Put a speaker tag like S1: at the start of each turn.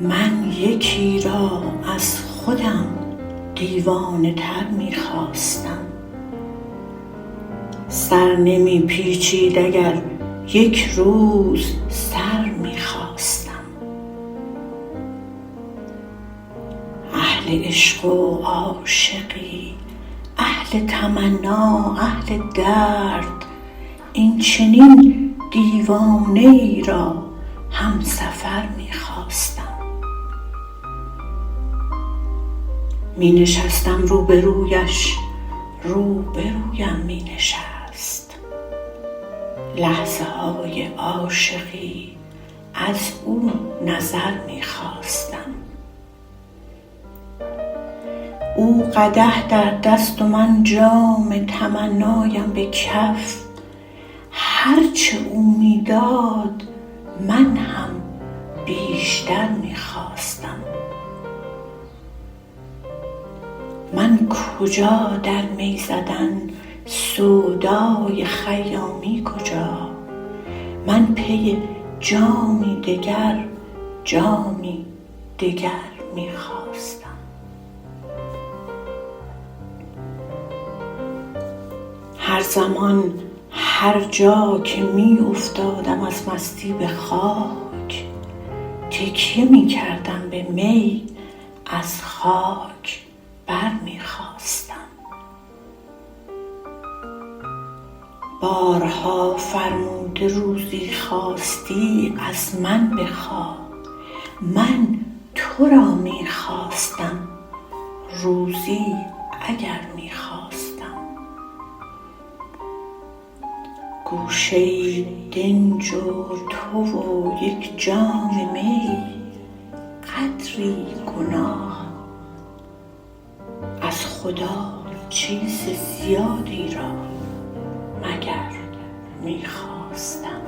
S1: من یکی را از خودم دیوانه تر می‌خواستم. سر نمی پیچید اگر یک روز سر می‌خواستم. اهل عشق و عاشقی، اهل تمنا، اهل درد، این چنین دیوانه ای را همسفر می‌خواستم. می نشستم روبرویش، روبرویم می نشست. لحظه های عاشقی از او نظر می خواستم. او قدح در دست و من جام تمنایم به کف. هرچه او می داد من هم بیشتر می خواستم. من کجا در می زدن، سودای خیامی کجا؟ من پی جامی دگر، جامی دگر می خواستم. هر زمان هر جا که می افتادم از مستی به خاک، تکیه می کردم به می، از خاک بر می خواستم. بارها فرموده روزی خواستی از من بخواه. من تو را می خواستم روزی اگر می خواستم. گوشه دنج و تو و یک جام می، قدری گناه، از خدا چیز زیادی را مگر می خواستم.